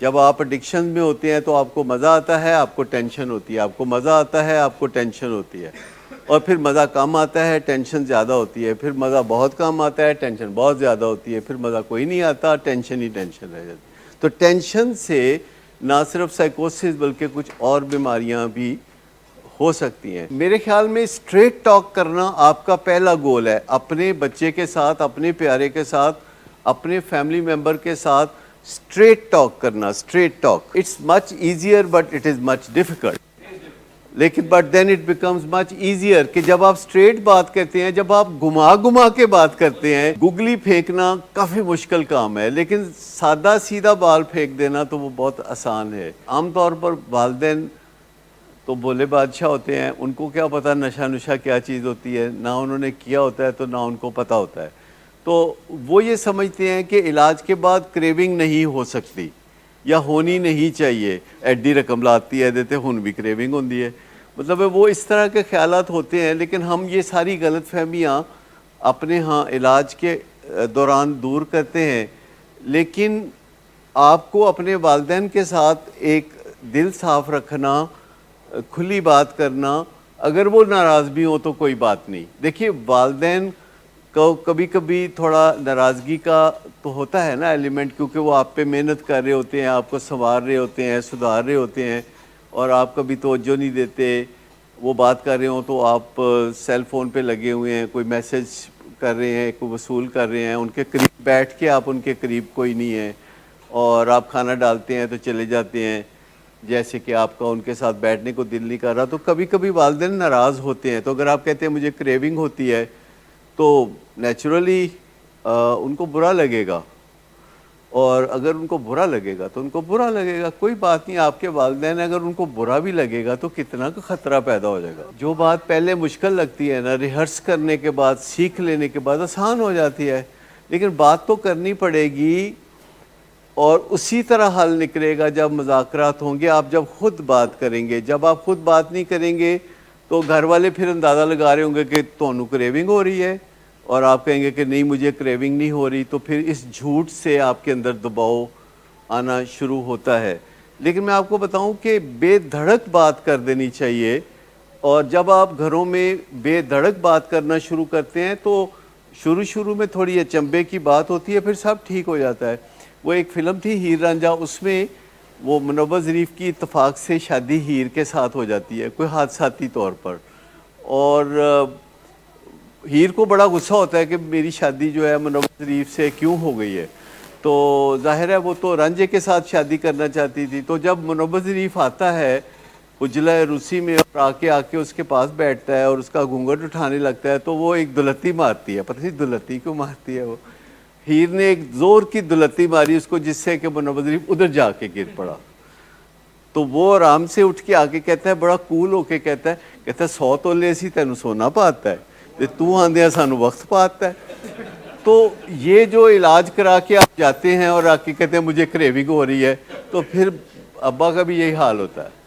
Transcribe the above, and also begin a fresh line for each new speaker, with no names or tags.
جب آپ ایڈکشن میں ہوتے ہیں تو آپ کو مزہ آتا ہے، آپ کو ٹینشن ہوتی ہے، آپ کو مزہ آتا ہے، آپ کو ٹینشن ہوتی ہے، اور پھر مزہ کم آتا ہے، ٹینشن زیادہ ہوتی ہے، پھر مزہ بہت کم آتا ہے، ٹینشن بہت زیادہ ہوتی ہے، پھر مزہ کوئی نہیں آتا، ٹینشن ہی ٹینشن رہ جاتی۔ تو ٹینشن سے نہ صرف سائیکوسس بلکہ کچھ اور بیماریاں بھی ہو سکتی ہیں۔ میرے خیال میں اسٹریٹ ٹاک کرنا آپ کا پہلا گول ہے، اپنے بچے کے ساتھ، اپنے پیارے کے ساتھ، اپنے فیملی ممبر کے ساتھ اسٹریٹ ٹاک کرنا۔ Street talk it's much easier but it is much difficult, لیکن but then it becomes much easier کہ جب آپ اسٹریٹ بات کرتے ہیں، جب آپ گھما کے بات کرتے ہیں، گگلی پھینکنا کافی مشکل کام ہے، لیکن سادہ سیدھا بال پھینک دینا تو وہ بہت آسان ہے۔ عام طور پر والدین تو بولے بادشاہ ہوتے ہیں، ان کو کیا پتہ نشہ کیا چیز ہوتی ہے، نہ انہوں نے کیا ہوتا ہے تو نہ ان کو پتہ ہوتا ہے۔ تو وہ یہ سمجھتے ہیں کہ علاج کے بعد کریونگ نہیں ہو سکتی یا ہونی نہیں چاہیے، ایڈی رقم لاتی ہے دیتے ہن بھی کریونگ ہوندی ہے، مطلب وہ اس طرح کے خیالات ہوتے ہیں۔ لیکن ہم یہ ساری غلط فہمیاں اپنے ہاں علاج کے دوران دور کرتے ہیں، لیکن آپ کو اپنے والدین کے ساتھ ایک دل صاف رکھنا، کھلی بات کرنا، اگر وہ ناراض بھی ہوں تو کوئی بات نہیں۔ دیکھیے والدین کو کبھی کبھی تھوڑا ناراضگی کا تو ہوتا ہے نا ایلیمنٹ، کیونکہ وہ آپ پہ محنت کر رہے ہوتے ہیں، آپ کو سنوار رہے ہوتے ہیں، سدھار رہے ہوتے ہیں، اور آپ کبھی توجہ نہیں دیتے۔ وہ بات کر رہے ہوں تو آپ سیل فون پہ لگے ہوئے ہیں، کوئی میسج کر رہے ہیں، کوئی وصول کر رہے ہیں، ان کے قریب بیٹھ کے آپ ان کے قریب کوئی نہیں ہے، اور آپ کھانا ڈالتے ہیں تو چلے جاتے ہیں جیسے کہ آپ کا ان کے ساتھ بیٹھنے کو دل نہیں کر رہا۔ تو کبھی کبھی والدین ناراض ہوتے ہیں، تو اگر آپ کہتے ہیں مجھے کریونگ ہوتی ہے تو نیچرلی ان کو برا لگے گا، اور اگر ان کو برا لگے گا تو ان کو برا لگے گا، کوئی بات نہیں۔ آپ کے والدین اگر ان کو برا بھی لگے گا تو کتنا کا خطرہ پیدا ہو جائے گا۔ جو بات پہلے مشکل لگتی ہے نا، ریہرس کرنے کے بعد، سیکھ لینے کے بعد آسان ہو جاتی ہے، لیکن بات تو کرنی پڑے گی، اور اسی طرح حل نکلے گا جب مذاکرات ہوں گے۔ آپ جب خود بات کریں گے، جب آپ خود بات نہیں کریں گے تو گھر والے پھر اندازہ لگا رہے ہوں گے کہ تانوں کریونگ ہو رہی ہے، اور آپ کہیں گے کہ نہیں مجھے کریونگ نہیں ہو رہی، تو پھر اس جھوٹ سے آپ کے اندر دباؤ آنا شروع ہوتا ہے۔ لیکن میں آپ کو بتاؤں کہ بے دھڑک بات کر دینی چاہیے، اور جب آپ گھروں میں بے دھڑک بات کرنا شروع کرتے ہیں تو شروع میں تھوڑی اچنبے کی بات ہوتی ہے، پھر سب ٹھیک ہو جاتا ہے۔ وہ ایک فلم تھی ہیر رانجھا، اس میں وہ منور ظریف کی اتفاق سے شادی ہیر کے ساتھ ہو جاتی ہے کوئی حادثاتی طور پر، اور ہیر کو بڑا غصہ ہوتا ہے کہ میری شادی جو ہے منور ظریف سے کیوں ہو گئی ہے، تو ظاہر ہے وہ تو رانجھے کے ساتھ شادی کرنا چاہتی تھی۔ تو جب منور ظریف آتا ہے اجلا روسی میں، اور آ کے اس کے پاس بیٹھتا ہے اور اس کا گھونگھٹ اٹھانے لگتا ہے، تو وہ ایک دلتی مارتی ہے، پتہ نہیں دلتی کیوں مارتی ہے وہ، ہیر نے ایک زور کی دلتی ماری اس کو، جس سے کہ منور ظریف ادھر جا کے گر پڑا۔ تو وہ آرام سے اٹھ کے آگے کہتا ہے، بڑا کول ہو کے کہتا ہے 100 تولے اسی تینوں سونا پاتا ہے تے تو آندیا سانو وقت پاتا ہے۔ تو یہ جو علاج کرا کے آپ جاتے ہیں اور آ کے کہتے ہیں مجھے کریونگ ہو رہی ہے، تو پھر ابا کا بھی یہی حال ہوتا ہے۔